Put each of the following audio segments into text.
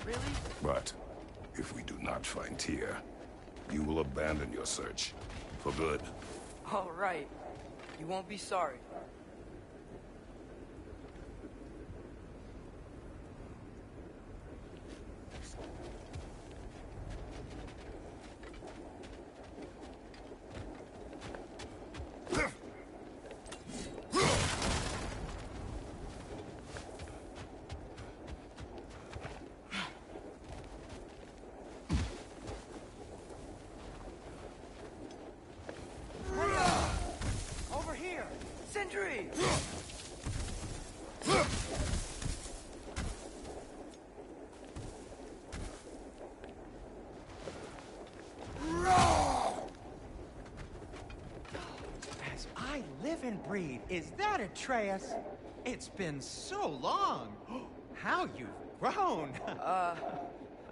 Really? But if we do not find Tyr, you will abandon your search. For good. All right. You won't be sorry. Sentry! As I live and breathe, is that Atreus? It's been so long. How you've grown.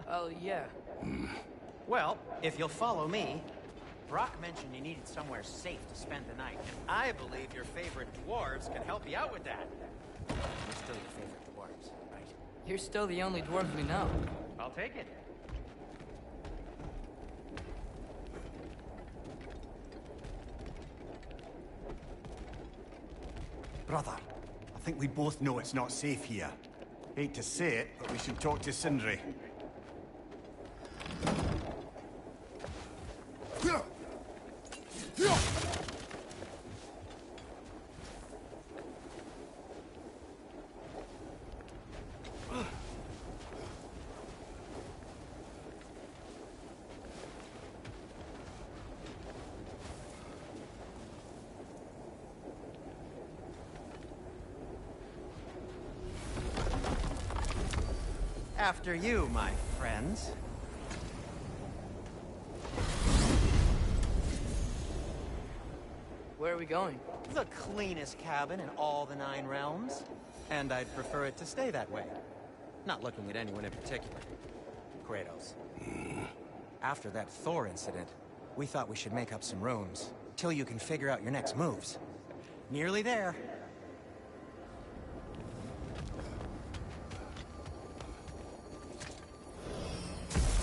Oh, yeah. Well, if you'll follow me, Brock mentioned you needed somewhere safe to spend the night, and I believe your favorite dwarves can help you out with that. You're still your favorite dwarves, right? You're still the only dwarves we know. I'll take it. Brother, I think we both know it's not safe here. Hate to say it, but we should talk to Sindri. After you, my friends. Where are we going? The cleanest cabin in all the 9 realms. And I'd prefer it to stay that way. Not looking at anyone in particular. Kratos. After that Thor incident, we thought we should make up some rooms, till you can figure out your next moves. Nearly there.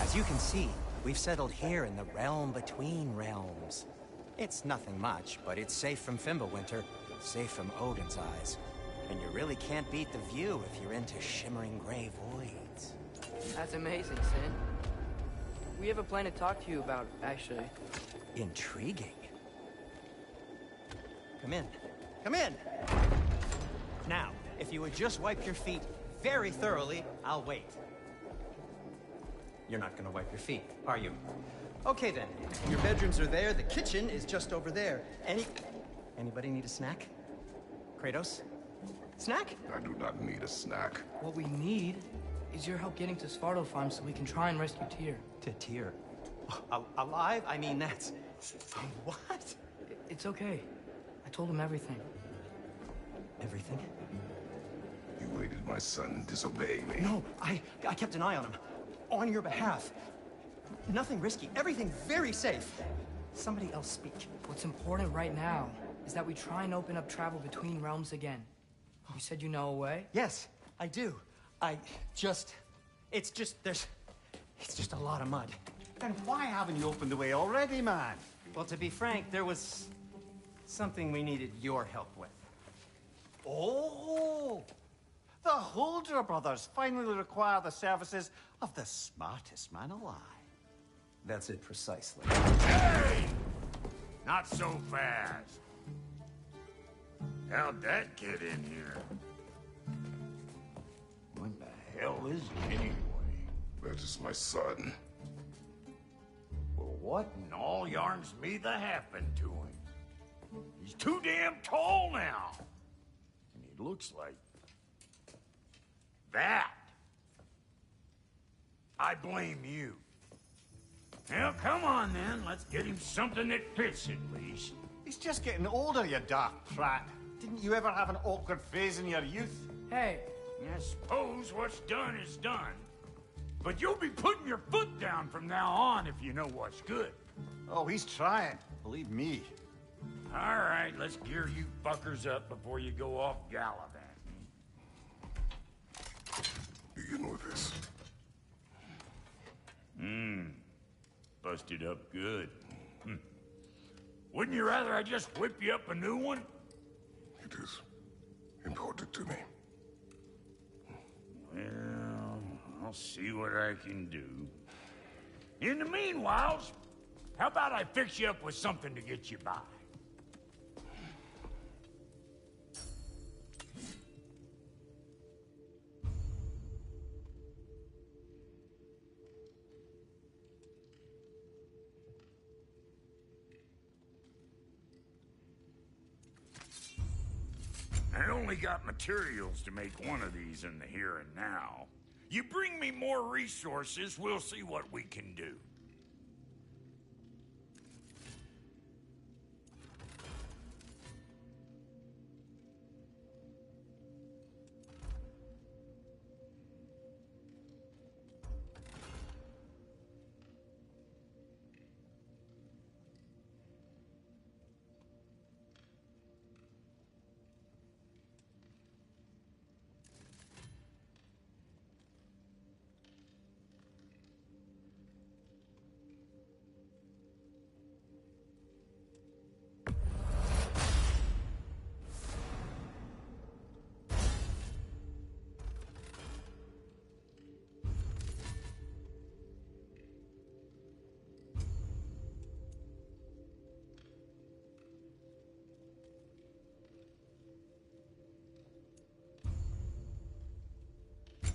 As you can see, we've settled here in the realm between realms. It's nothing much, but it's safe from Fimbulwinter, safe from Odin's eyes. And you really can't beat the view if you're into shimmering gray voids. That's amazing, Sin. We have a plan to talk to you about, actually. Intriguing. Come in. Come in! Now, if you would just wipe your feet very thoroughly, I'll wait. You're not gonna wipe your feet, are you? Okay then. Your bedrooms are there, the kitchen is just over there. Anybody need a snack? Kratos? Snack? I do not need a snack. What we need is your help getting to Svartalfheim so we can try and rescue Tyr. To Tyr? Alive? I mean, that's... What? It's okay. I told him everything. Everything? You aided my son disobeying me. No, I kept an eye on him. On your behalf. Nothing risky. Everything very safe. Somebody else speak. What's important right now is that we try and open up travel between realms again. You said you know a way? Yes, I do. It's just a lot of mud. Then why haven't you opened the way already, man? Well, to be frank, there was something we needed your help with. Oh! The Holder brothers finally require the services of the smartest man alive. That's it precisely. Hey! Not so fast. How'd that get in here? What the hell is he anyway? That is my son. Well, what in all yarns me that happened to him? He's too damn tall now. And he looks like... that. I blame you. Well, come on then. Let's get him something that fits at least. He's just getting older, you daft prat. Didn't you ever have an awkward phase in your youth? Hey! I suppose what's done is done. But you'll be putting your foot down from now on if you know what's good. Oh, he's trying. Believe me. All right, let's gear you fuckers up before you go off gallivanting. Begin with this. busted up good. Wouldn't you rather I just whip you up a new one? It is important to me. Well, I'll see what I can do. In the meanwhile, how about I fix you up with something to get you by? I only got materials to make one of these in the here and now. You bring me more resources, we'll see what we can do.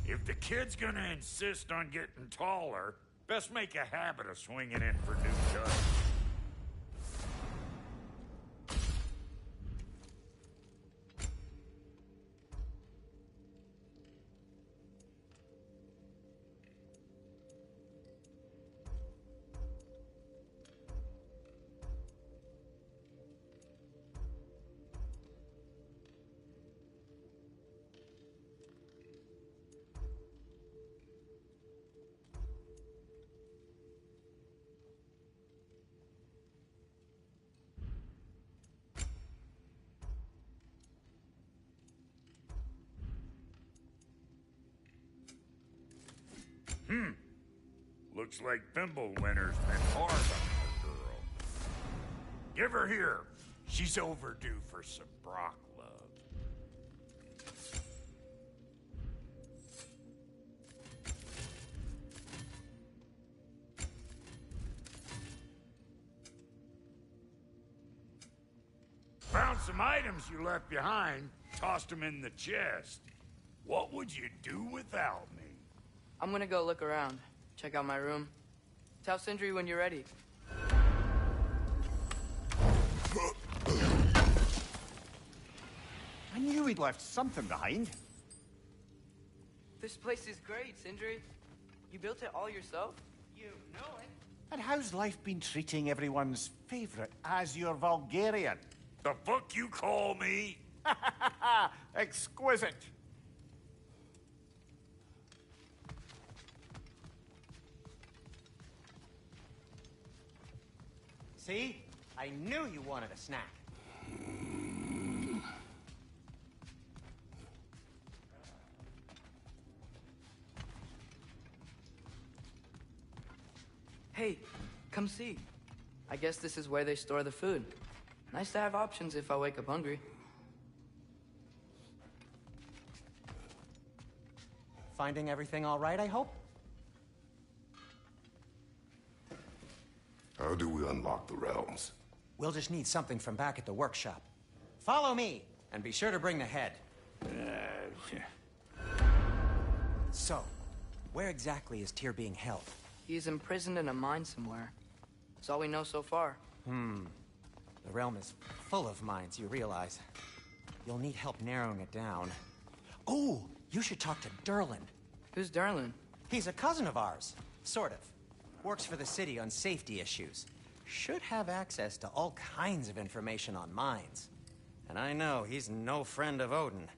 If the kid's gonna insist on getting taller, best make a habit of swinging in for new dust. Looks like Thimblewinter's been hard on our girl. Give her here. She's overdue for some Brock love. Found some items you left behind, tossed them in the chest. What would you do without me? I'm gonna go look around. Check out my room. Tell Sindri when you're ready. I knew he'd left something behind. This place is great, Sindri. You built it all yourself? You know it. And how's life been treating everyone's favorite Azure Vulgarian? The fuck you call me? Exquisite. See? I knew you wanted a snack. Hey, come see. I guess this is where they store the food. Nice to have options if I wake up hungry. Finding everything all right, I hope? How do we unlock the realms? We'll just need something from back at the workshop. Follow me, and be sure to bring the head. So, where exactly is Tyr being held? He's imprisoned in a mine somewhere. That's all we know so far. The realm is full of mines, you realize. You'll need help narrowing it down. Oh, you should talk to Derlin. Who's Derlin? He's a cousin of ours, sort of. Works for the city on safety issues. Should have access to all kinds of information on mines. And I know he's no friend of Odin.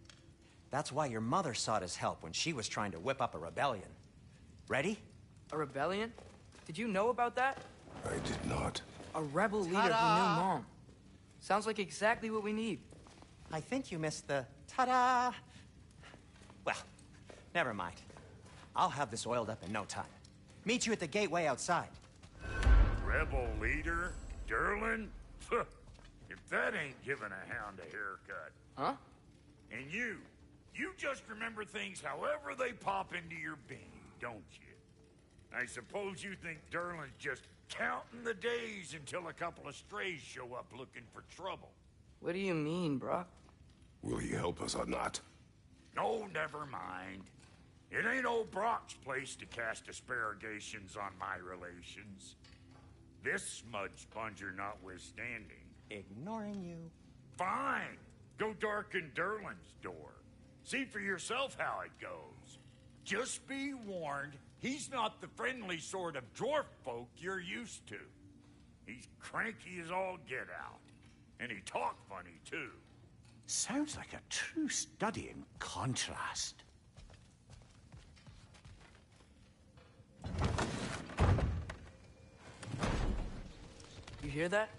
That's why your mother sought his help when she was trying to whip up a rebellion. Ready? A rebellion? Did you know about that? I did not. A rebel leader who knew Mom. Sounds like exactly what we need. I think you missed the ta-da. Well, never mind. I'll have this oiled up in no time. Meet you at the gateway outside. Rebel leader? Durlin? If that ain't giving a hound a haircut. Huh? And you just remember things however they pop into your being, don't you? I suppose you think Durlin's just counting the days until a couple of strays show up looking for trouble. What do you mean, Brock? Will he help us or not? No, never mind. It ain't old Brock's place to cast asparagations on my relations. This smudge sponger notwithstanding. Ignoring you. Fine. Go darken Durlin's door. See for yourself how it goes. Just be warned, he's not the friendly sort of dwarf folk you're used to. He's cranky as all get out. And he talk funny, too. Sounds like a true study in contrast. You hear that?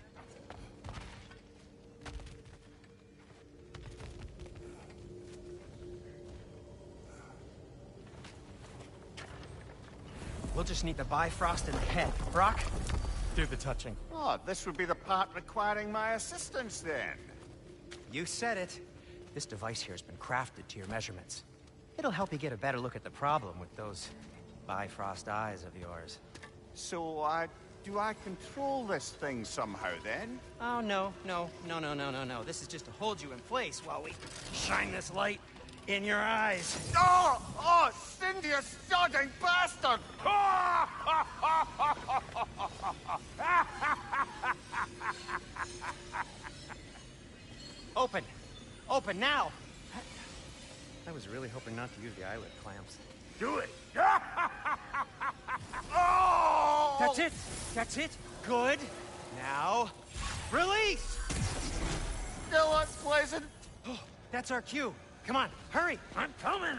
We'll just need the Bifrost in the head. Brock, do the touching. Oh, this would be the part requiring my assistance then. You said it. This device here has been crafted to your measurements. It'll help you get a better look at the problem with those Bifrost eyes of yours. So, do I control this thing somehow then? Oh, no. This is just to hold you in place while we shine this light in your eyes. Oh, Cindy, you sodding bastard! Open now! I was really hoping not to use the eyelid clamps. Do it! Oh! That's it! Good! Now, release! Still unpleasant. That's our cue. Come on, hurry! I'm coming!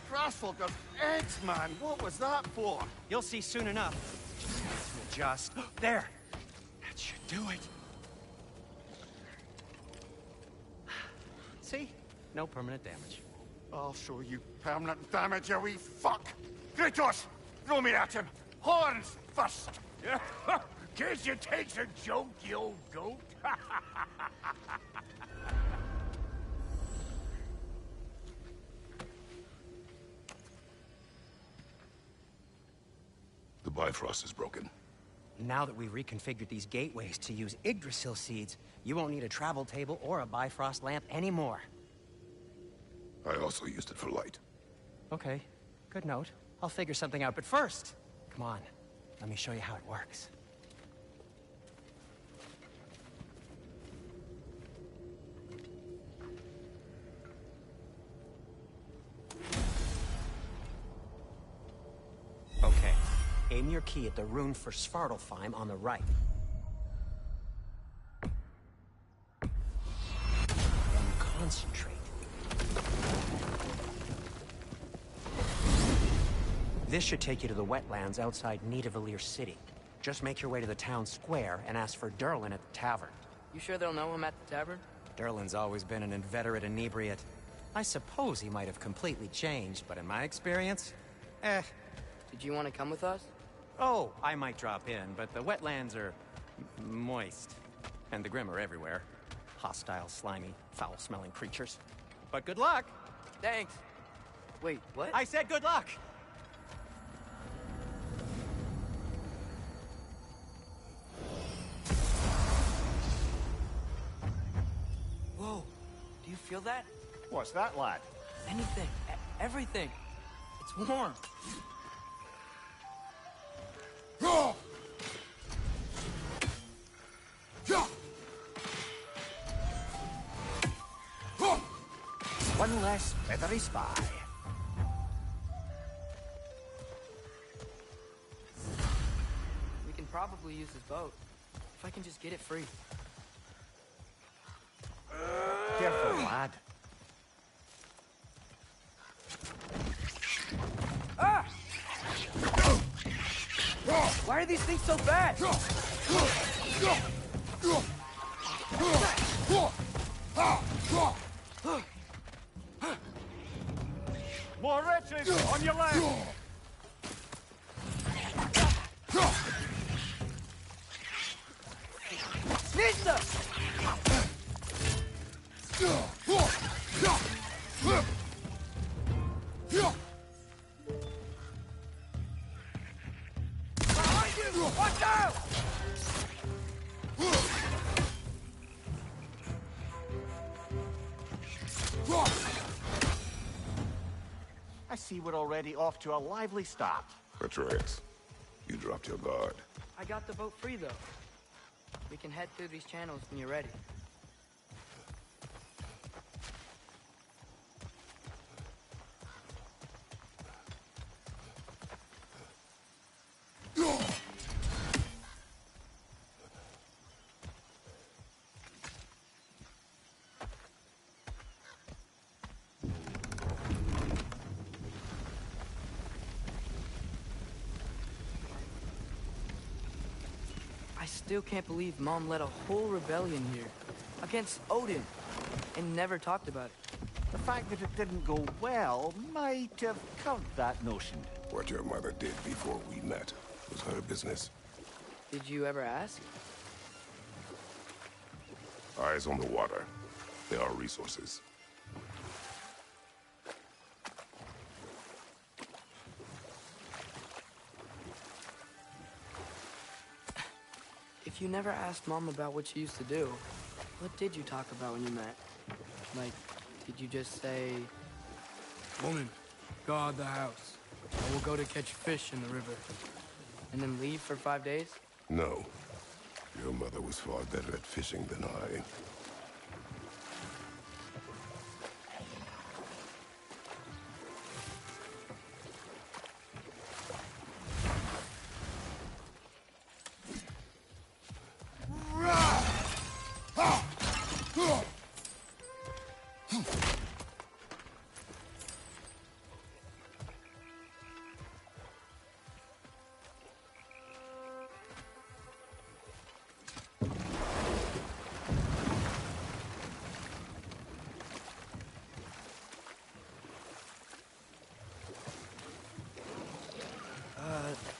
Crossful of eggs, man. What was that for? You'll see soon enough. Just there. That should do it. See? No permanent damage. I'll show you permanent damage, you wee fuck. Kratos, throw me at him. Horns first. Guess you takes a joke, you old goat. The Bifrost is broken. Now that we've reconfigured these gateways to use Yggdrasil seeds, you won't need a travel table or a Bifrost lamp anymore. I also used it for light. Okay, good note. I'll figure something out, but first, come on, let me show you how it works. Okay, aim your key at the rune for Svartalfheim on the right. Then concentrate. This should take you to the wetlands outside Nidavellir City. Just make your way to the town square and ask for Durlin at the tavern. You sure they'll know him at the tavern? Durlin's always been an inveterate inebriate. I suppose he might have completely changed, but in my experience, Did you want to come with us? Oh, I might drop in, but the wetlands are moist. And the Grim are everywhere. Hostile, slimy, foul-smelling creatures. But good luck! Thanks. Wait, what? I said good luck! Whoa, do you feel that? What's that, lad? Anything, everything. It's warm. One less feathery spy. We can probably use his boat. If I can just get it free. Careful, lad. Ah! Why are these things so bad? More wretches on your left. faster! Behind you! Watch out! I see we're already off to a lively start. Atreus, you dropped your guard. I got the boat free, though. We can head through these channels when you're ready. I still can't believe Mom led a whole rebellion here against Odin and never talked about it. The fact that it didn't go well might have covered that notion. What your mother did before we met was her business. Did you ever ask? Eyes on the water. There are resources. If you never asked Mom about what she used to do, what did you talk about when you met? Like, did you just say... Woman, guard the house. I will go to catch fish in the river. And then leave for 5 days? No. Your mother was far better at fishing than I.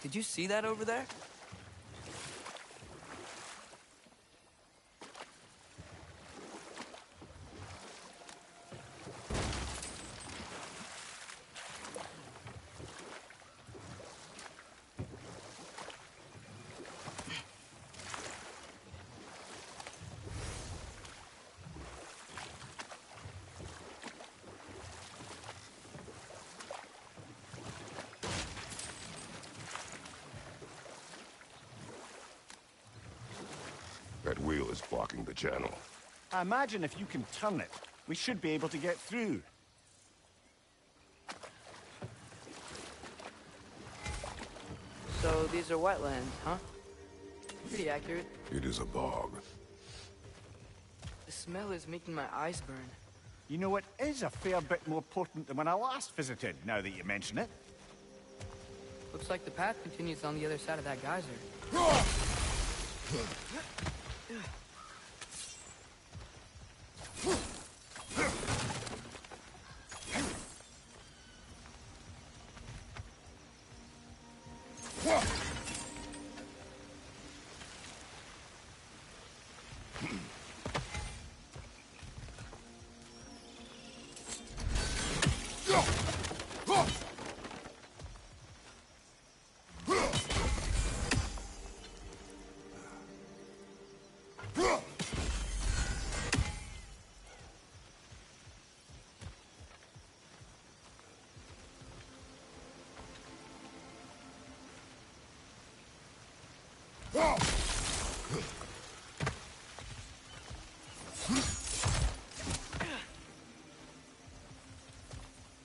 Did you see that over there? That wheel is blocking the channel. I imagine if you can turn it, we should be able to get through. So these are wetlands, huh? Pretty accurate. It is a bog. The smell is making my eyes burn. You know, it is a fair bit more potent than when I last visited, now that you mention it. Looks like the path continues on the other side of that geyser.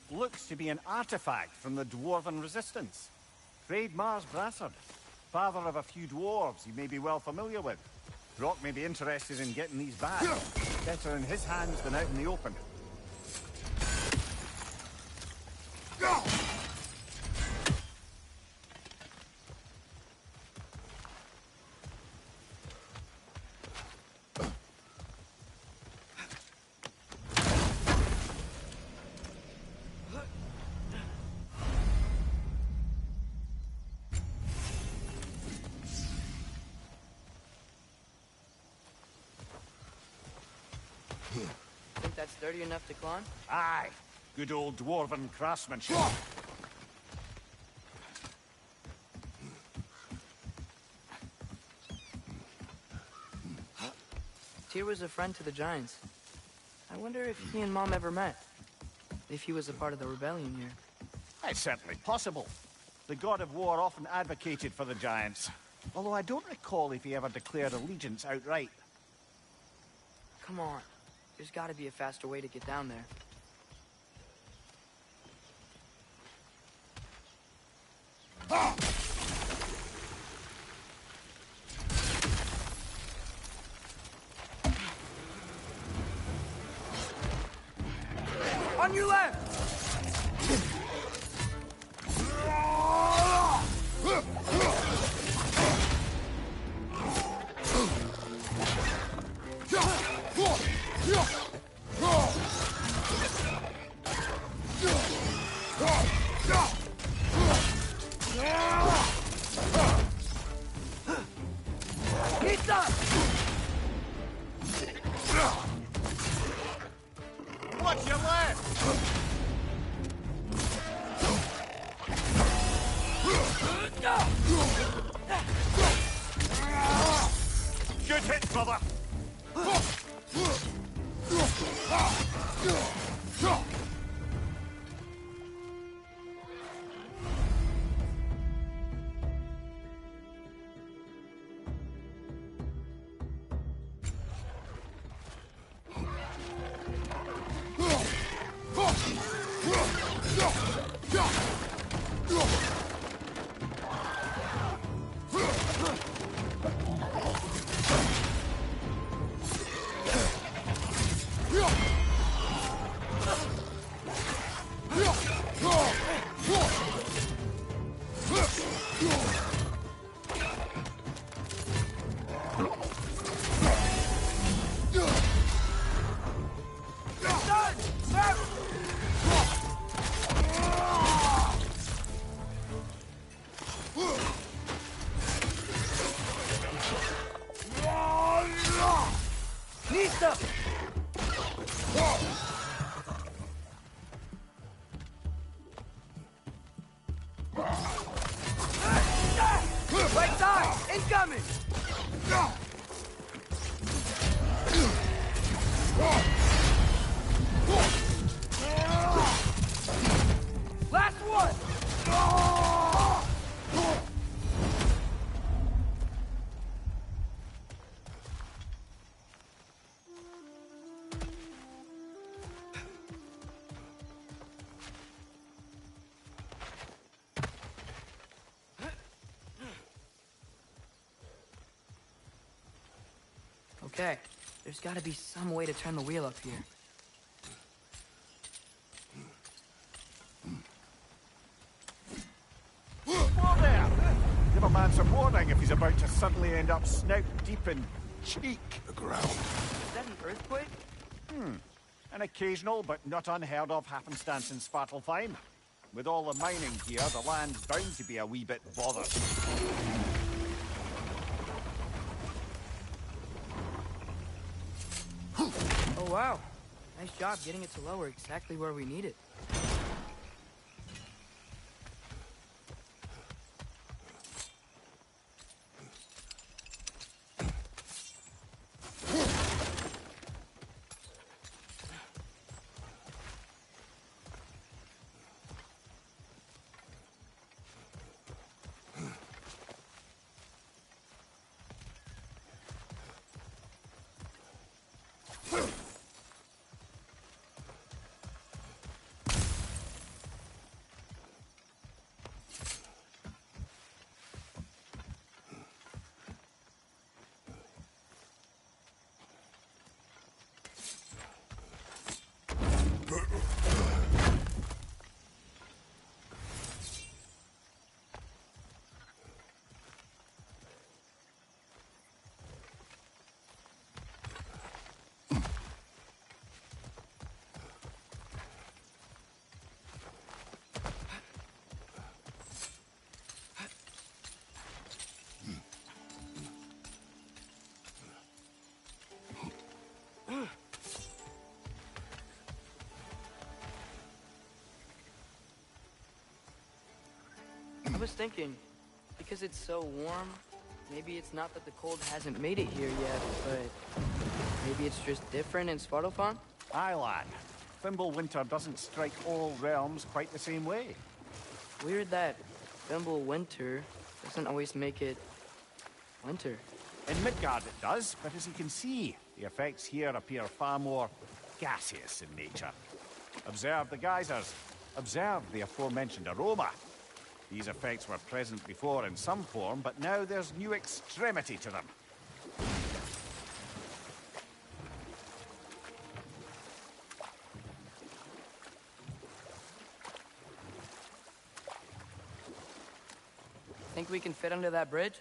Looks to be an artifact from the Dwarven Resistance. Trade Mars Brassard, father of a few dwarves you may be well familiar with. Brock may be interested in getting these back. Better in his hands than out in the open. that's sturdy enough to climb? Aye. Good old dwarven craftsmanship. Tyr was a friend to the Giants. I wonder if he and Mom ever met. If he was a part of the rebellion here. It's certainly possible. The god of war often advocated for the Giants. Although I don't recall if he ever declared allegiance outright. Come on. There's gotta be a faster way to get down there. On your left! Watch your left! Good hit, brother! Right side! Incoming! Last one! Okay, there's gotta be some way to turn the wheel up here. Whoa there! Give a man some warning if he's about to suddenly end up snout deep in cheek. The ground. Is that an earthquake? An occasional but not unheard of happenstance in Svartalfheim. With all the mining here, the land's bound to be a wee bit bothered. Oh wow, nice job getting it to lower exactly where we need it. I was thinking, because it's so warm, maybe it's not that the cold hasn't made it here yet, but maybe it's just different in Svartalfheim? Aye, lad. Winter doesn't strike all realms quite the same way. Weird that Winter doesn't always make it winter. In Midgard it does, but as you can see, the effects here appear far more gaseous in nature. Observe the geysers. Observe the aforementioned aroma. These effects were present before in some form, but now there's new extremity to them. Think we can fit under that bridge?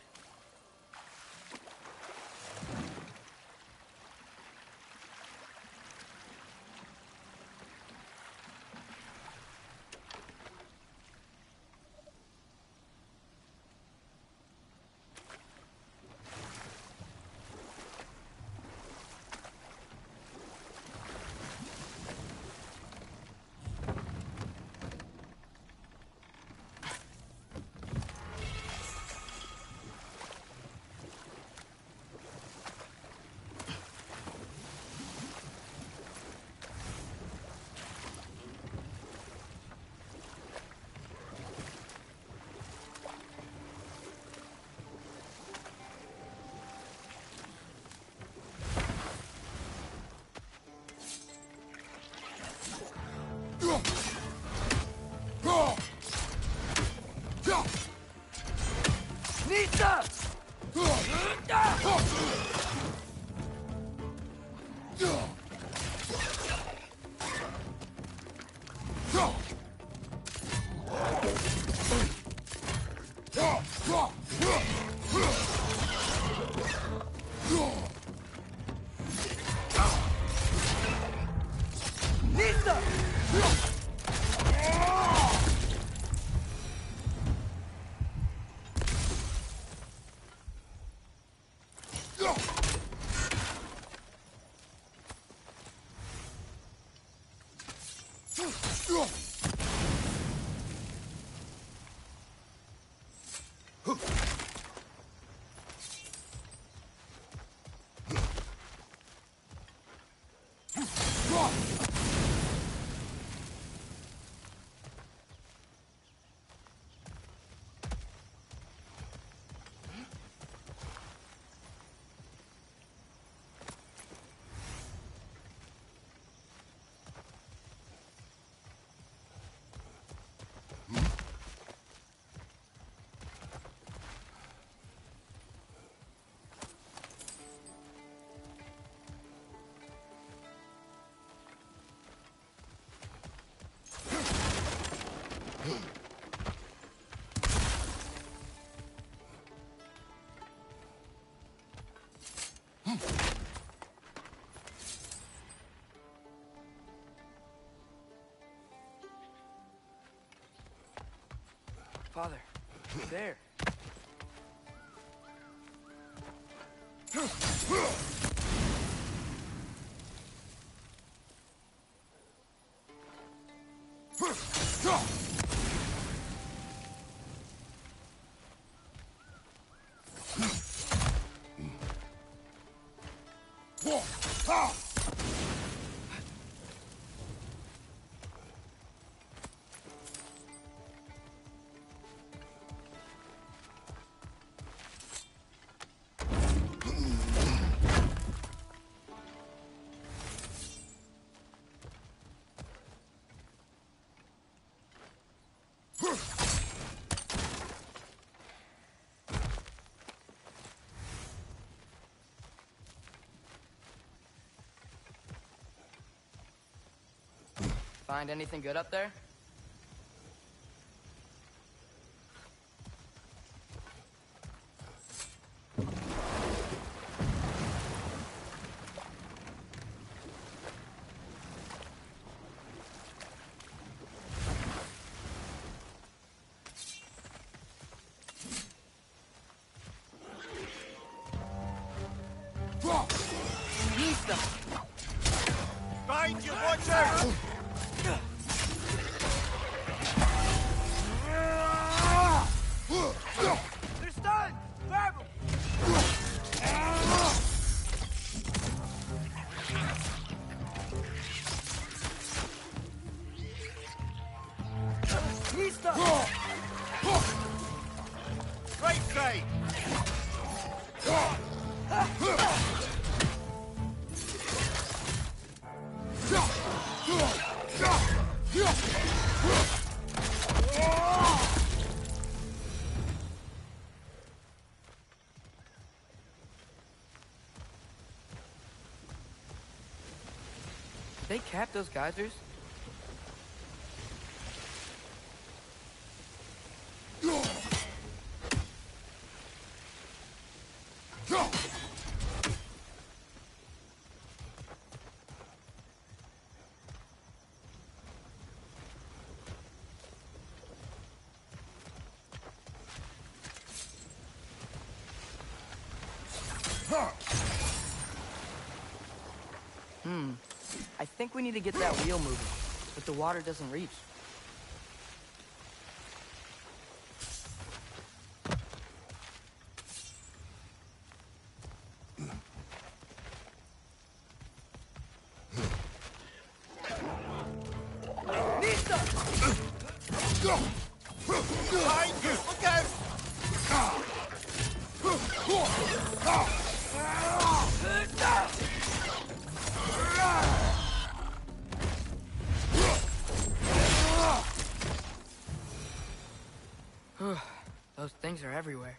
Father, there. Find anything good up there? Find you, watch out! stuck! Right side! They capped those geysers? I think we need to get that wheel moving, but the water doesn't reach. Behind you! Look out! Those things are everywhere.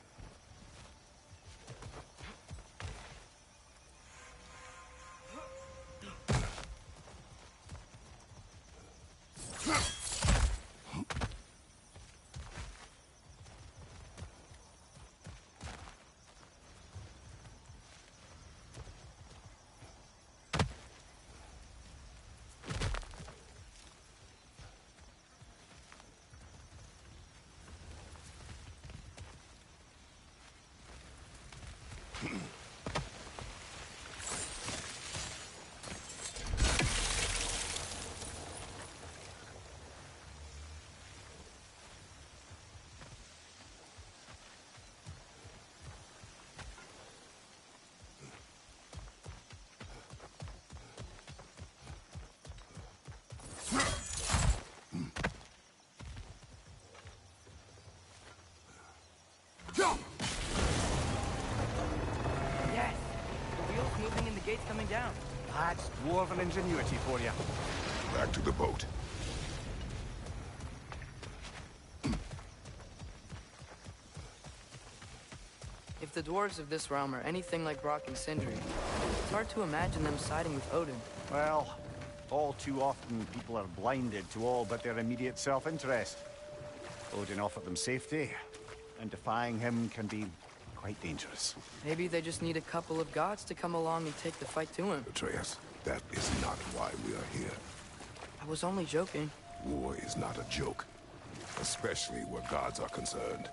Yes! The wheel's moving and the gate's coming down. That's dwarven ingenuity for you. Back to the boat. If the dwarves of this realm are anything like Rock and Sindri, it's hard to imagine them siding with Odin. Well, all too often people are blinded to all but their immediate self-interest. Odin offered them safety, and defying him can be quite dangerous. Maybe they just need a couple of gods to come along and take the fight to him. Atreus, that is not why we are here. I was only joking. War is not a joke, especially where gods are concerned.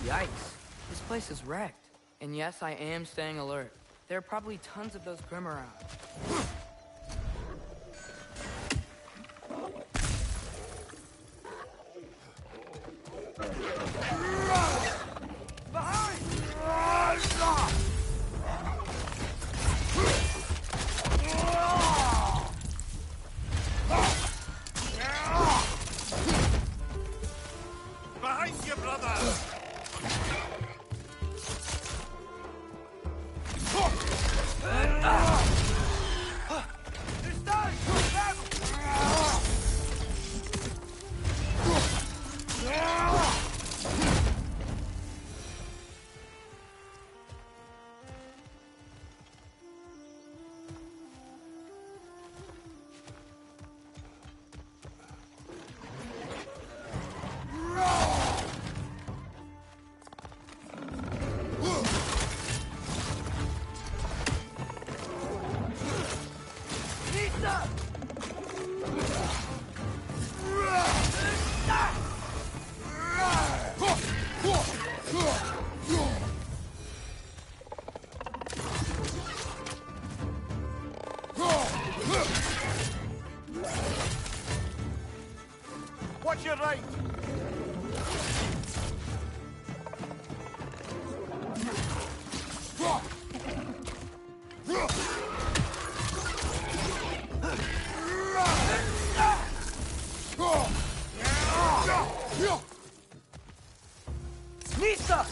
Yikes. This place is wrecked. And yes, I am staying alert. There are probably tons of those Grim around. Behind you, brother! Watch your right! Nista!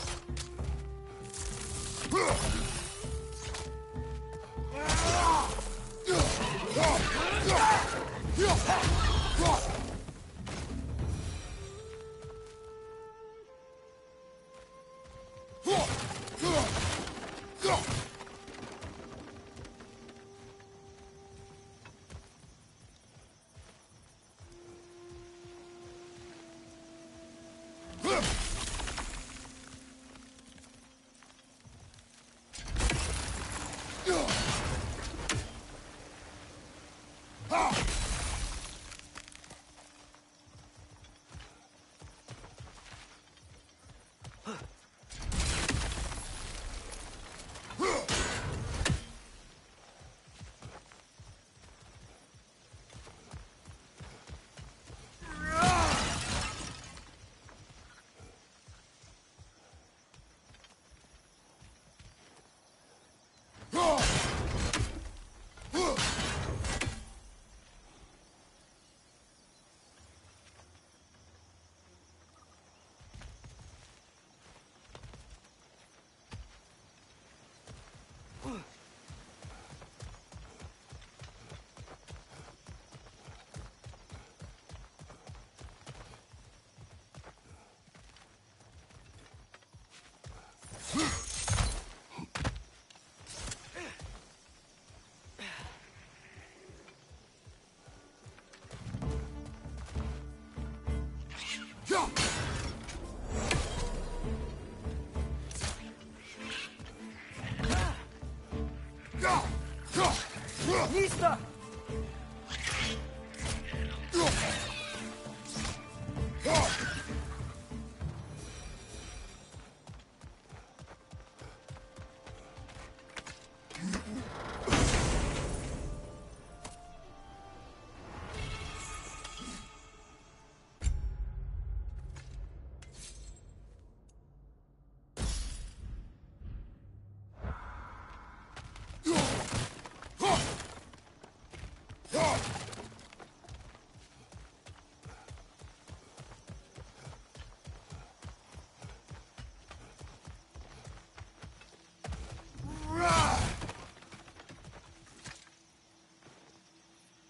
Nista!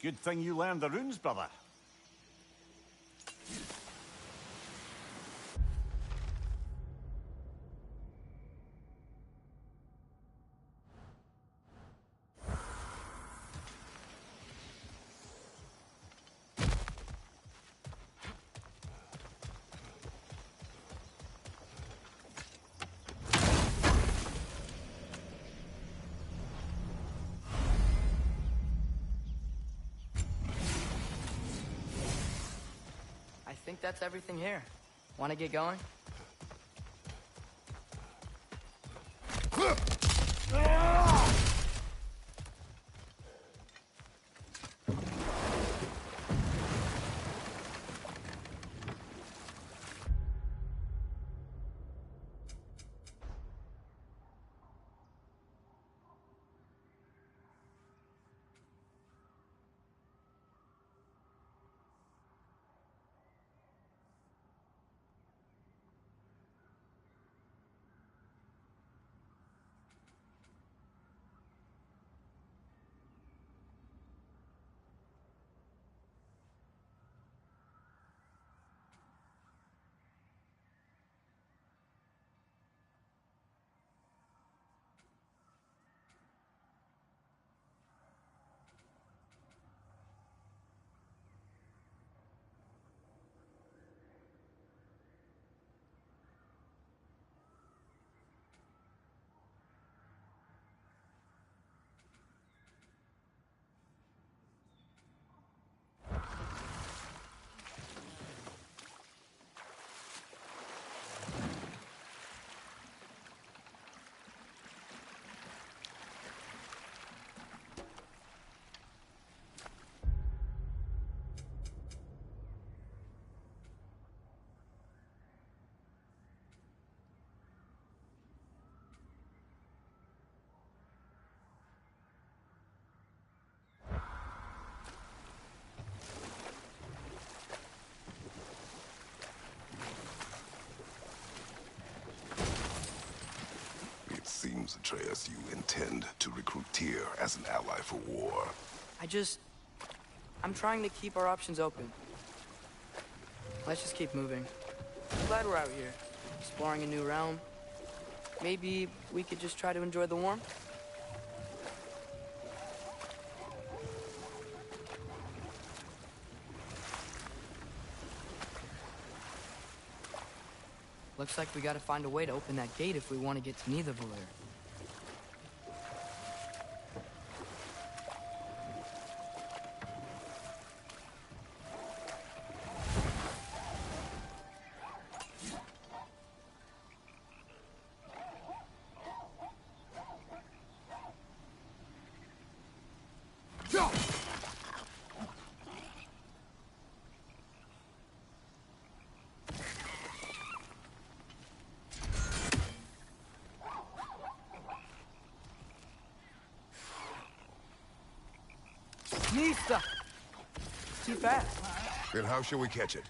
Good thing you learned the runes, brother. I think that's everything here. Want to get going? seems, Atreus, you intend to recruit Tyr as an ally for war. I'm trying to keep our options open. Let's just keep moving. I'm glad we're out here, exploring a new realm. Maybe we could just try to enjoy the warmth? Looks like we gotta find a way to open that gate if we want to get to Nidavellir. Nista! Too fast. Then how shall we catch it?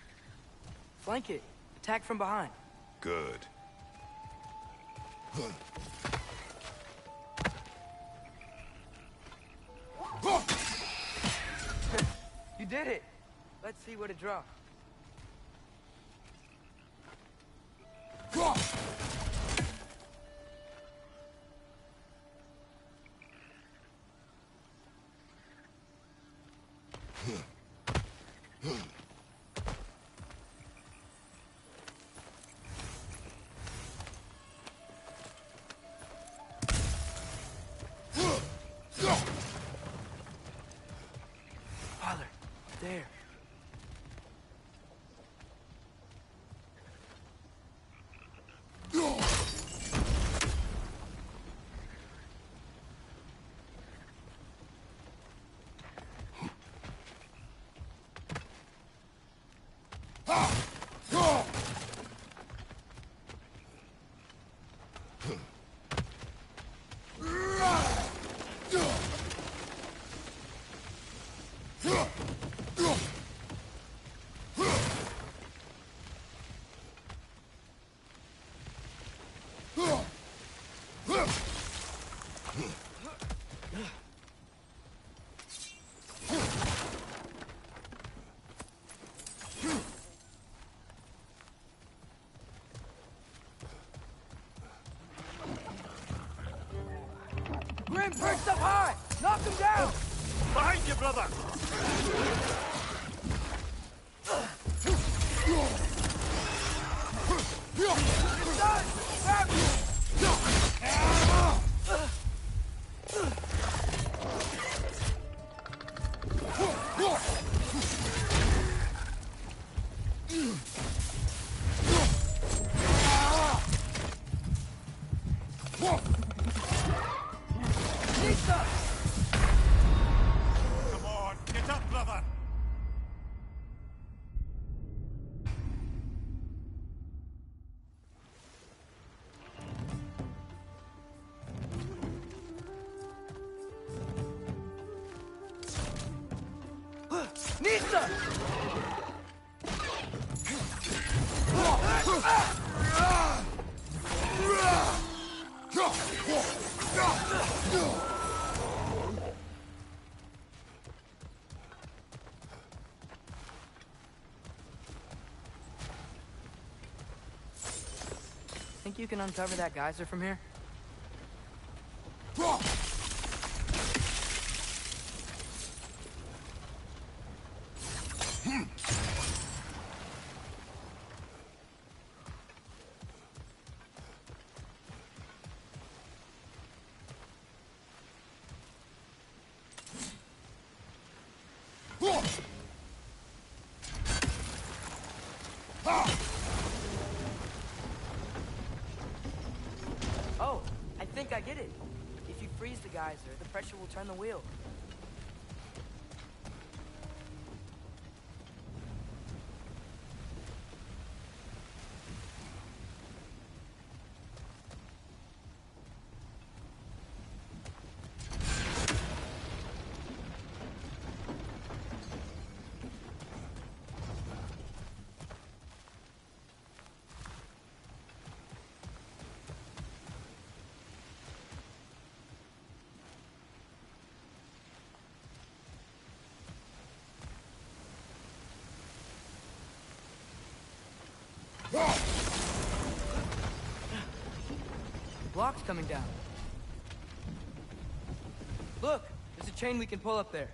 Flank it. Attack from behind. Good. You did it! Let's see what it draws. Father, there. Grim perched up high! Knock him down! Behind you, brother! It's done! Grab you! Come on, get up, brother! Nista! Think you can uncover that geyser from here? Oh, I think I get it. If you freeze the geyser, the pressure will turn the wheel. Block's coming down. Look, there's a chain we can pull up there.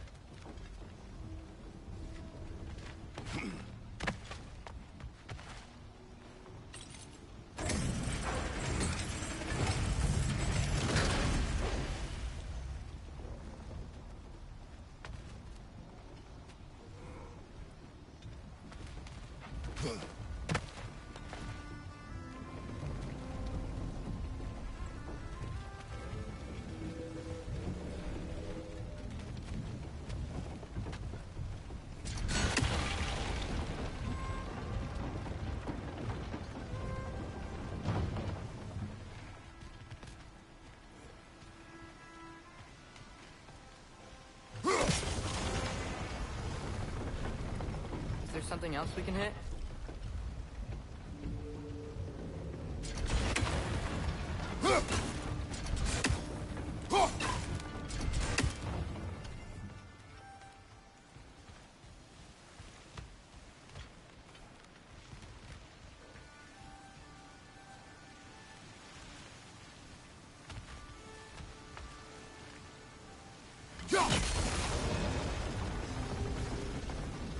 Is there something else we can hit?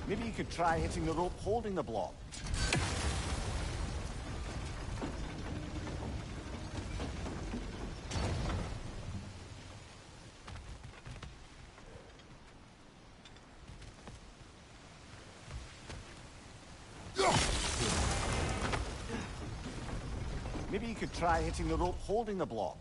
Maybe you could try hitting the rope holding the block. Maybe you could try hitting the rope holding the block.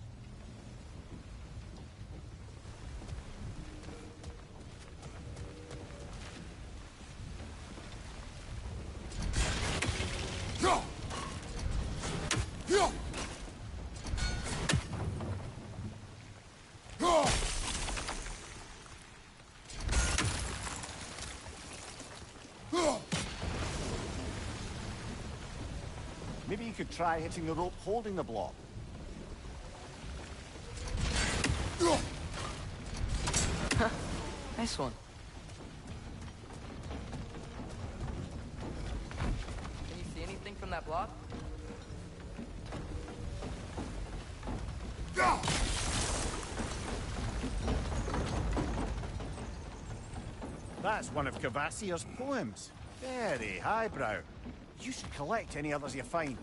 Maybe you could try hitting the rope holding the block. Nice one. Can you see anything from that block? That's one of Cavassier's poems. Very highbrow. You should collect any others you find.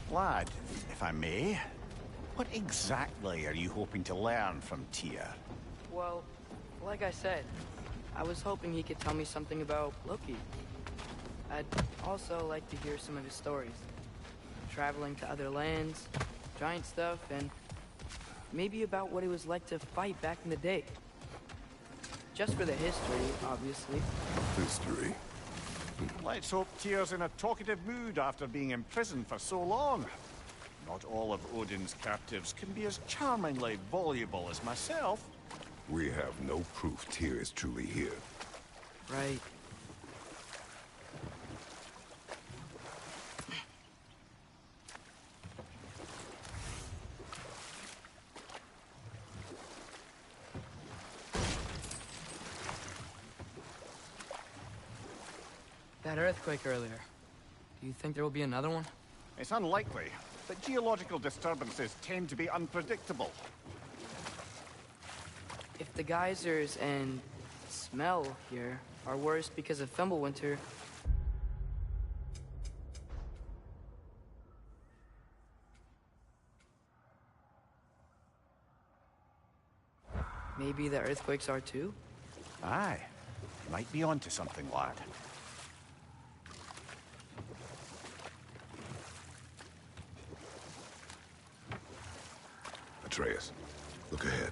Lad, if I may, what exactly are you hoping to learn from Tyr? Well, like I said, I was hoping he could tell me something about Loki. I'd also like to hear some of his stories. Traveling to other lands, giant stuff, and maybe about what it was like to fight back in the day. Just for the history, obviously. History. Let's hope Tyr's in a talkative mood after being imprisoned for so long. Not all of Odin's captives can be as charmingly voluble as myself. We have no proof Tyr is truly here. Right. That earthquake earlier. Do you think there will be another one? It's unlikely, but geological disturbances tend to be unpredictable. If the geysers and smell here are worse because of Fimbulwinter, maybe the earthquakes are too? Aye. You might be onto something, lad. Atreus, look ahead.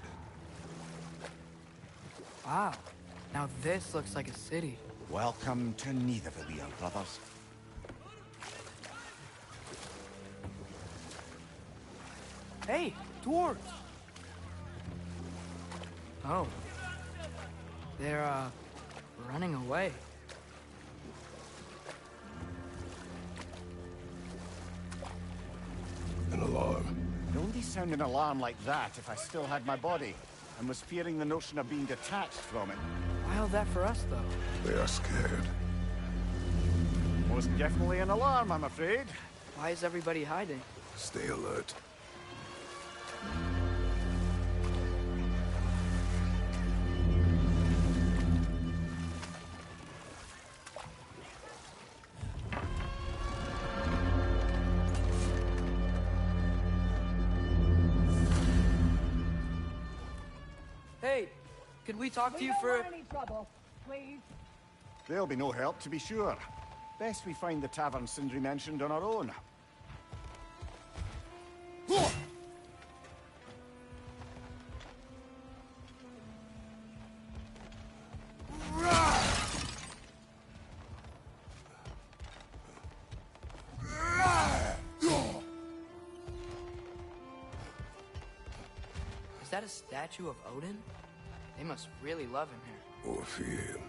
Wow. Now this looks like a city. Welcome to Nidavellir, brothers. Hey, dwarves! Oh. They're, running away. An alarm. It only sound an alarm like that if I still had my body, and was fearing the notion of being detached from it. Why all that for us, though? They are scared. Most definitely an alarm, I'm afraid. Why is everybody hiding? Stay alert. Hey, could we talk to you for... We don't want any trouble, please. There'll be no help, to be sure. Best we find the tavern Sindri mentioned on our own. Is that a statue of Odin? They must really love him here. Or fear him.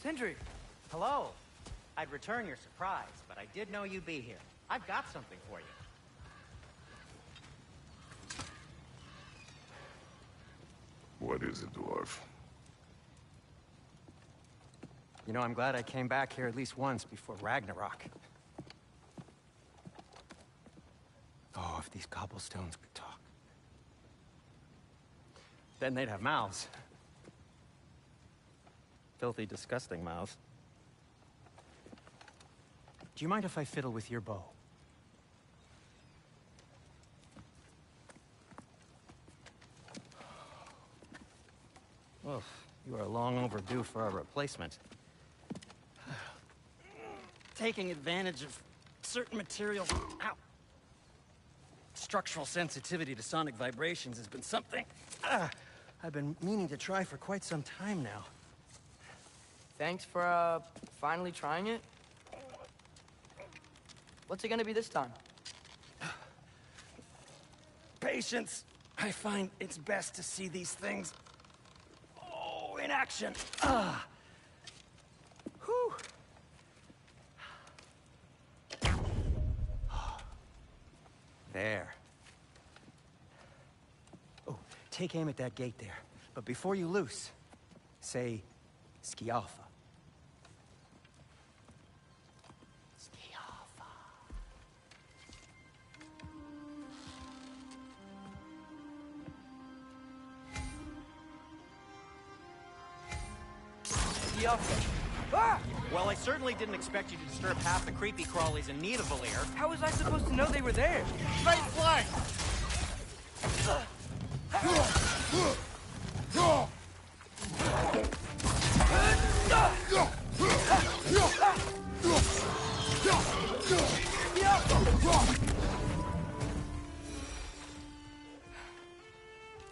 Sindri! Hello. I'd return your surprise, but I did know you'd be here. I've got something for you. What is it, dwarf? You know, I'm glad I came back here at least once before Ragnarok. Oh, if these cobblestones could talk. Then they'd have mouths. Filthy, disgusting mouths. Do you mind if I fiddle with your bow? Well, you are long overdue for a replacement. Taking advantage of certain materials. Ow! Structural sensitivity to sonic vibrations has been something I've been meaning to try for quite some time now. Thanks for, finally trying it. What's it gonna be this time? Patience. I find it's best to see these things, in action. Whew. There. Oh, take aim at that gate there. But before you loose, say, Skialfa. Skialfa. Skialfa. Ah! Well, I certainly didn't expect you to disturb half the creepy crawlies in need of Valir. How was I supposed to know they were there? Right flank!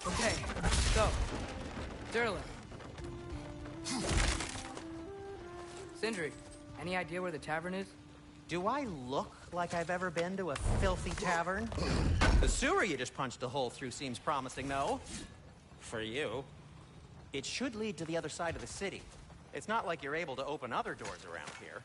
Okay, so, Durlin. Sindri, any idea where the tavern is? Do I look like I've ever been to a filthy tavern? The sewer you just punched a hole through seems promising, though. For you. It should lead to the other side of the city. It's not like you're able to open other doors around here.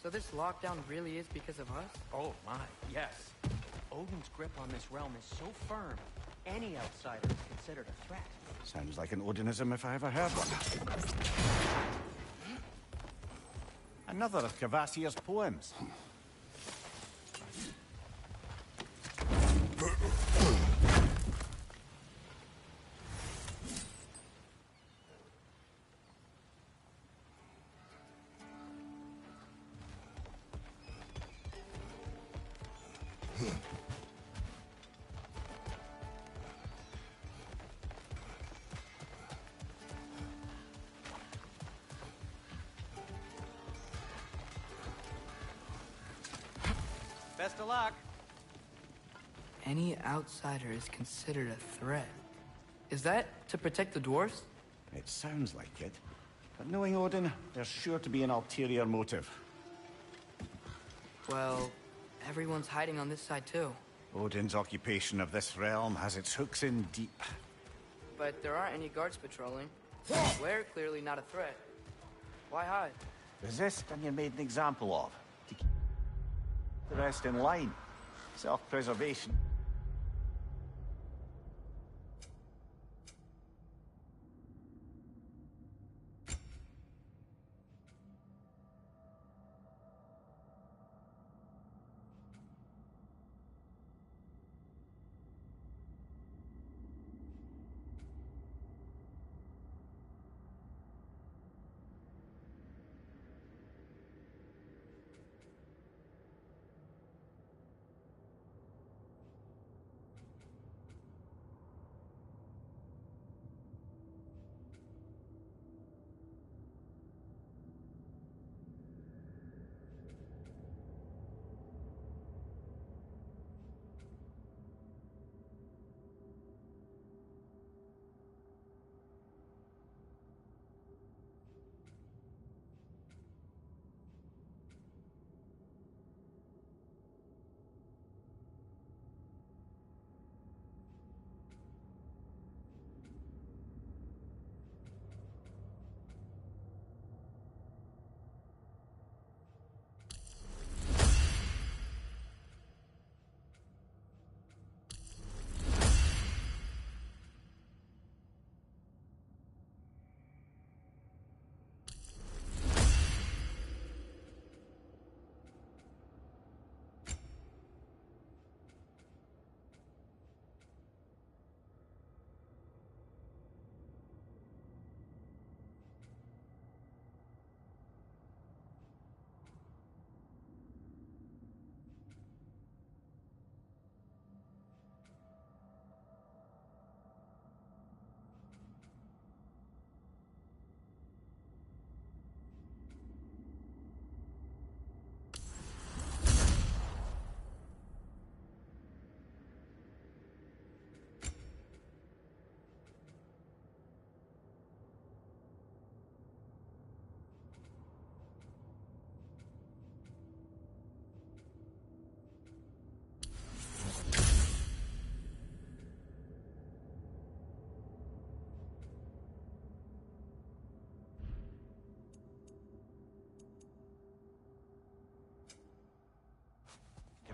So this lockdown really is because of us? Oh my, yes. Odin's grip on this realm is so firm, any outsider is considered a threat. Sounds like an Odinism if I ever heard one. Another of Kvasir's poems. Best of luck. Any outsider is considered a threat. Is that to protect the dwarves? It sounds like it. But knowing Odin, there's sure to be an ulterior motive. Well, everyone's hiding on this side too. Odin's occupation of this realm has its hooks in deep. But there aren't any guards patrolling. We're clearly not a threat. Why hide? Resist and you're made an example of. To keep the rest in line. Self-preservation.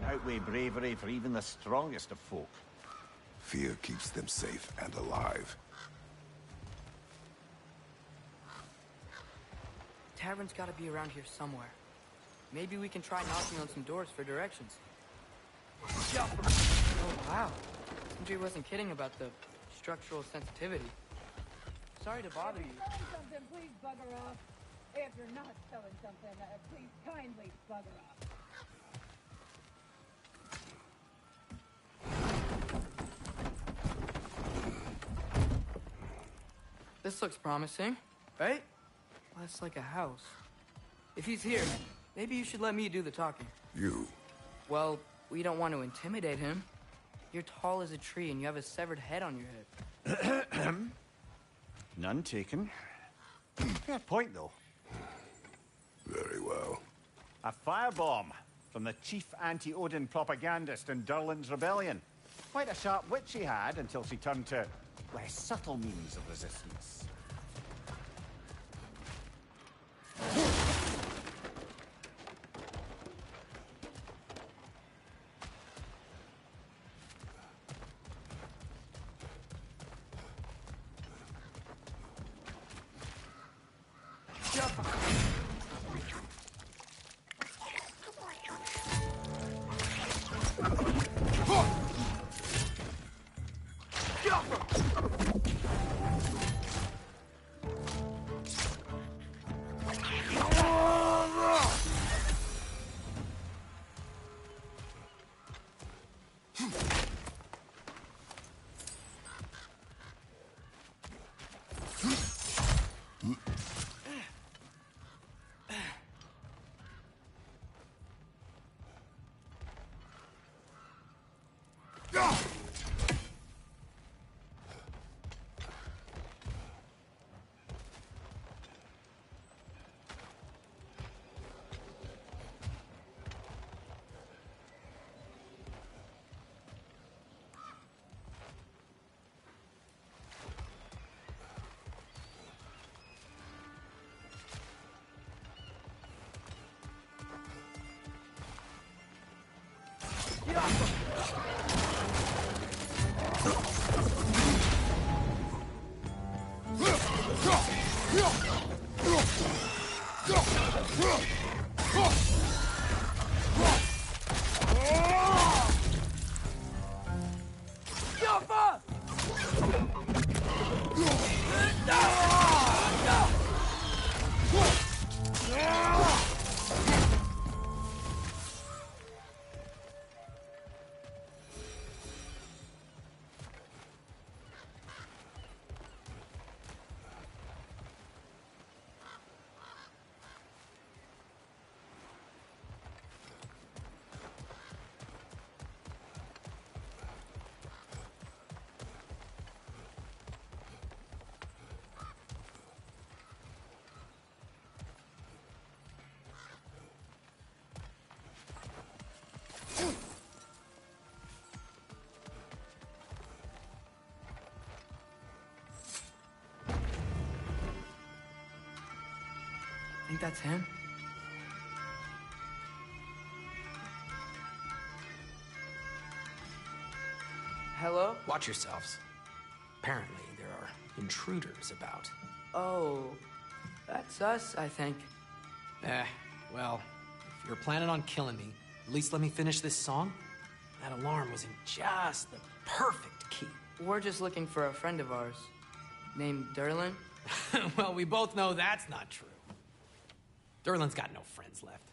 Outweigh bravery for even the strongest of folk. Fear keeps them safe and alive. Tavern's gotta be around here somewhere. Maybe we can try knocking on some doors for directions. Oh, wow. Sindri wasn't kidding about the structural sensitivity. Sorry to bother you. If you're selling something, please bugger off. If you're not selling something, please kindly bugger off. This looks promising, right? Less like a house. If he's here, maybe you should let me do the talking. You? Well, we don't want to intimidate him. You're tall as a tree and you have a severed head on your head. None taken. Fair point, though. Very well. A firebomb from the chief anti-Odin propagandist in Durlin's rebellion. Quite a sharp wit she had until she turned to less subtle means of resistance. Think that's him? Hello? Watch yourselves. Apparently, there are intruders about. Oh, that's us, I think. Well, if you're planning on killing me, at least let me finish this song. That alarm was in just the perfect key. We're just looking for a friend of ours named Derlin. Well, we both know that's not true. Derlin's got no friends left.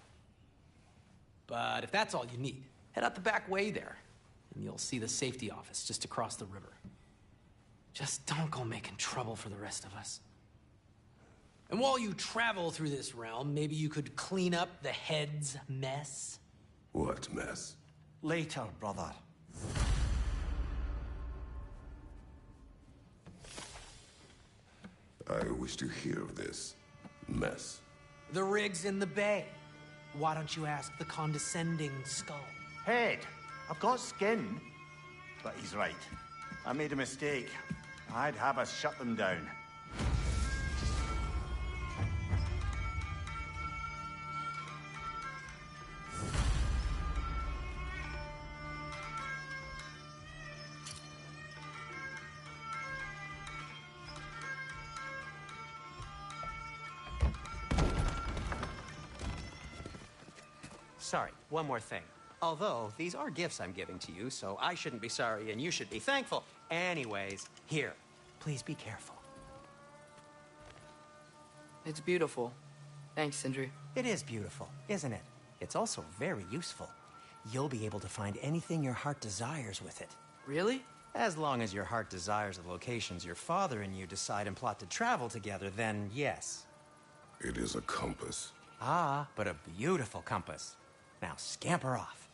But if that's all you need, head out the back way there, and you'll see the safety office just across the river. Just don't go making trouble for the rest of us. And while you travel through this realm, maybe you could clean up the head's mess? What mess? Later, brother. I wish to hear of this mess. The rig's in the bay. Why don't you ask the condescending skull? Head, I've got skin. But he's right. I made a mistake. I'd have us shut them down. Sorry, one more thing. Although, these are gifts I'm giving to you, so I shouldn't be sorry and you should be thankful. Anyways, here, please be careful. It's beautiful. Thanks, Sindri. It is beautiful, isn't it? It's also very useful. You'll be able to find anything your heart desires with it. Really? As long as your heart desires the locations your father and you decide and plot to travel together, then yes. It is a compass. Ah, but a beautiful compass. Now scamper off.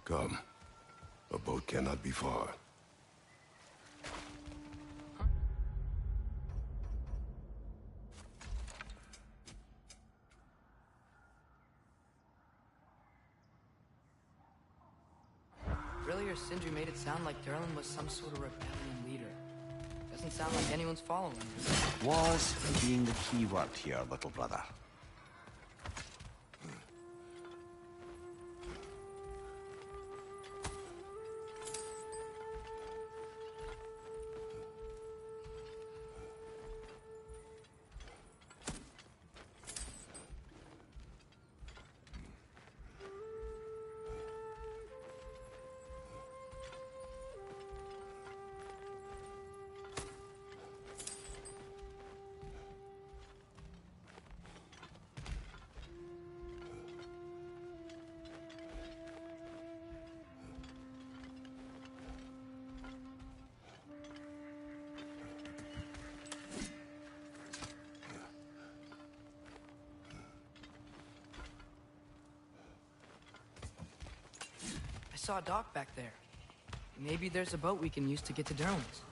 Come. A boat cannot be far. Earlier, Sindri made it sound like Durlin was some sort of rebellion leader. Doesn't sound like anyone's following him. Was being the key word here, little brother. I saw a dock back there. Maybe there's a boat we can use to get to Durlin's.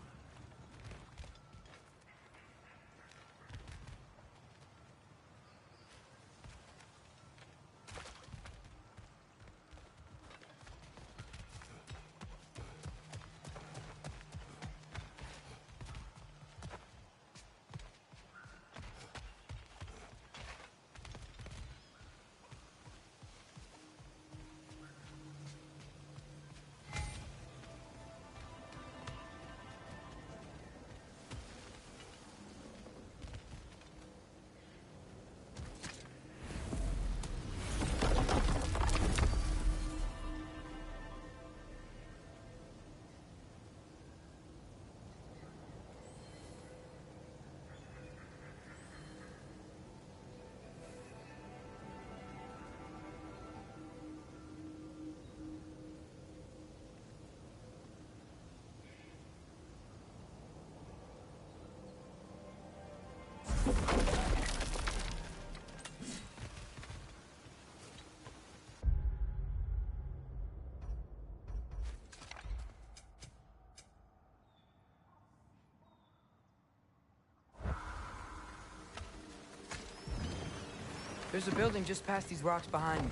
There's a building just past these rocks behind me.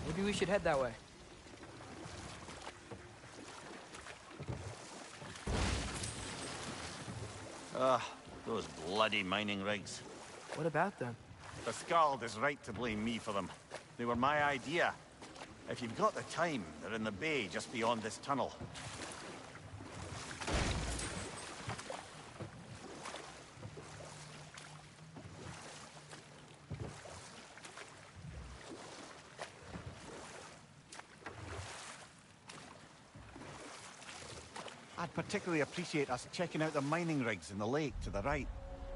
Maybe we should head that way. Those bloody mining rigs. What about them? The Skald is right to blame me for them. They were my idea. If you've got the time, they're in the bay just beyond this tunnel. I'd particularly appreciate us checking out the mining rigs in the lake to the right.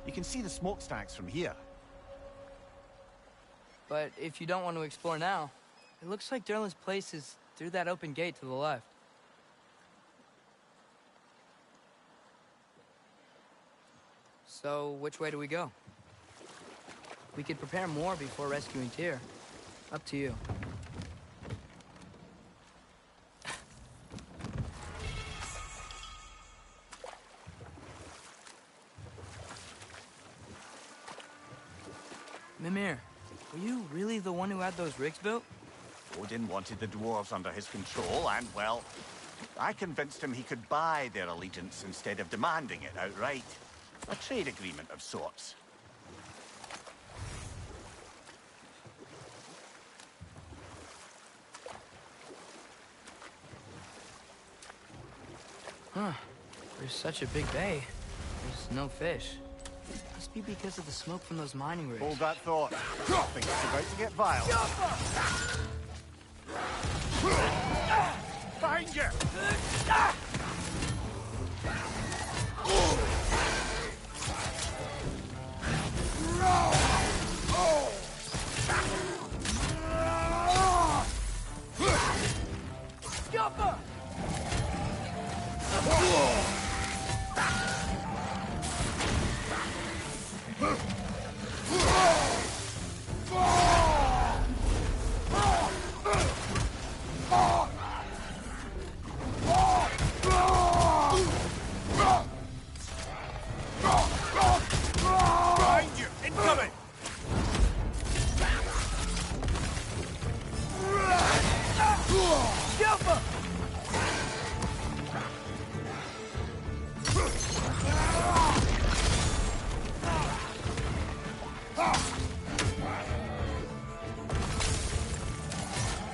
You can see the smokestacks from here. But if you don't want to explore now, it looks like Durlin's place is through that open gate to the left. So, which way do we go? We could prepare more before rescuing Tyr. Up to you. Mimir, were you really the one who had those rigs built? Odin wanted the dwarves under his control, and, well, I convinced him he could buy their allegiance instead of demanding it outright. A trade agreement of sorts. Huh. There's such a big bay. There's no fish. Must be because of the smoke from those mining rigs. Hold that thought. I think it's about to get violent. Behind you!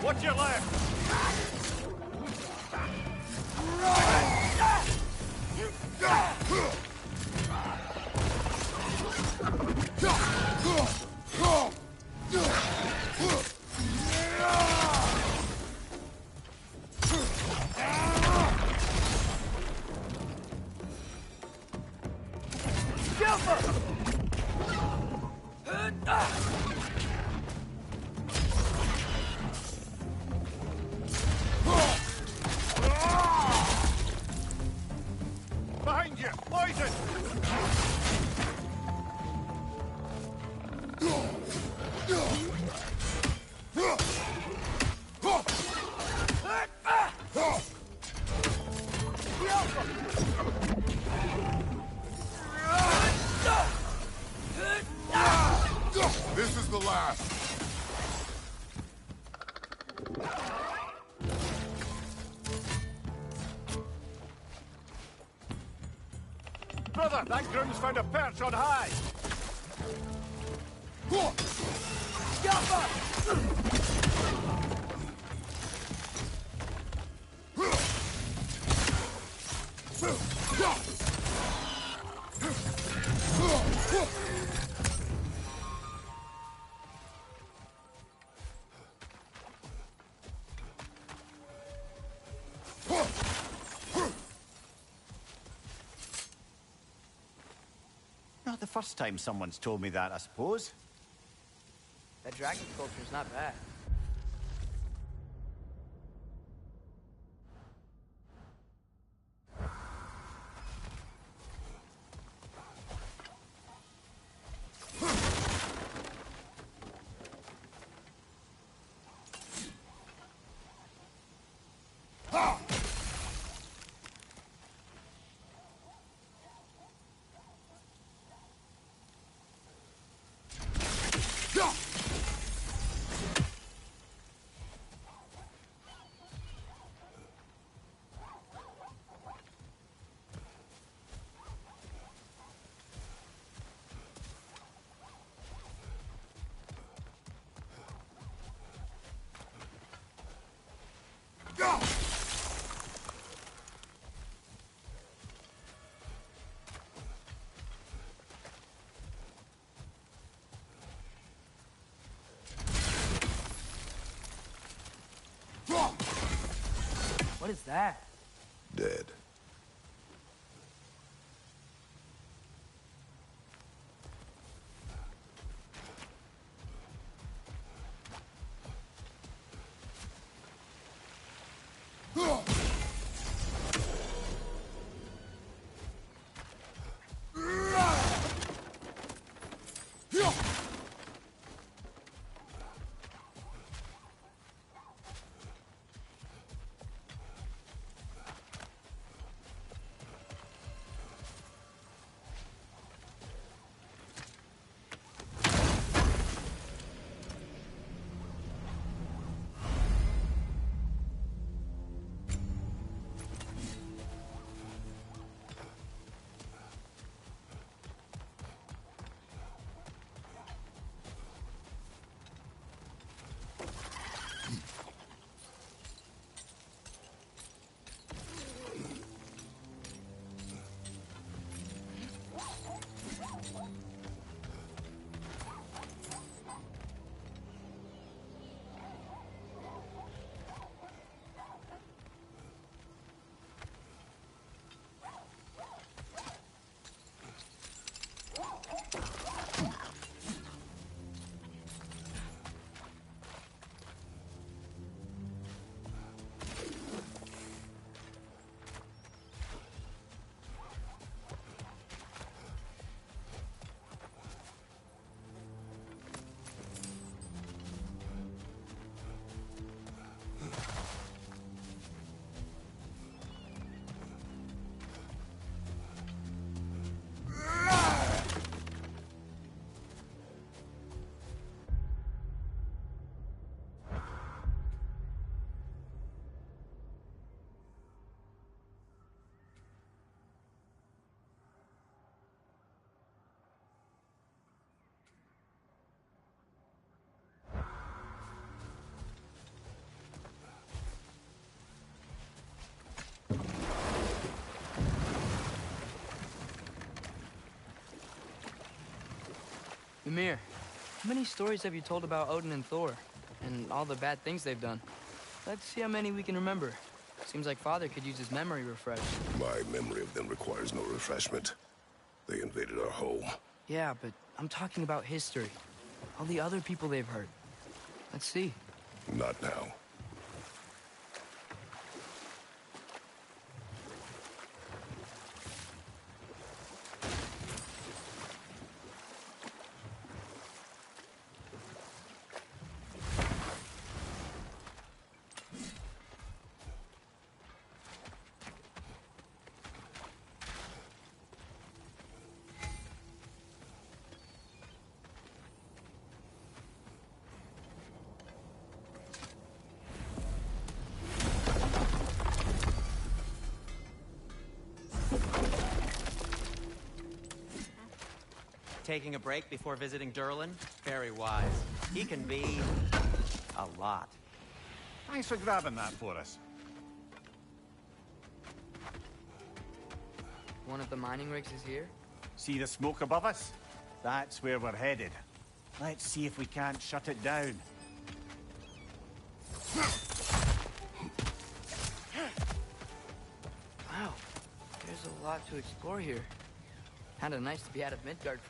Watch your left! Behind you! Poison! This is the last. Brother, that groom's found a perch on high! Not the first time someone's told me that, I suppose. That dragon sculpture's not bad. What is that? Dead. Ymir, how many stories have you told about Odin and Thor? And all the bad things they've done? Let's see how many we can remember. Seems like Father could use his memory refreshed. My memory of them requires no refreshment. They invaded our home. Yeah, but I'm talking about history. All the other people they've hurt. Let's see. Not now. Taking a break before visiting Durlin? Very wise. He can be... a lot. Thanks for grabbing that for us. One of the mining rigs is here? See the smoke above us? That's where we're headed. Let's see if we can't shut it down. Wow, there's a lot to explore here. Kinda nice to be out of Midgard for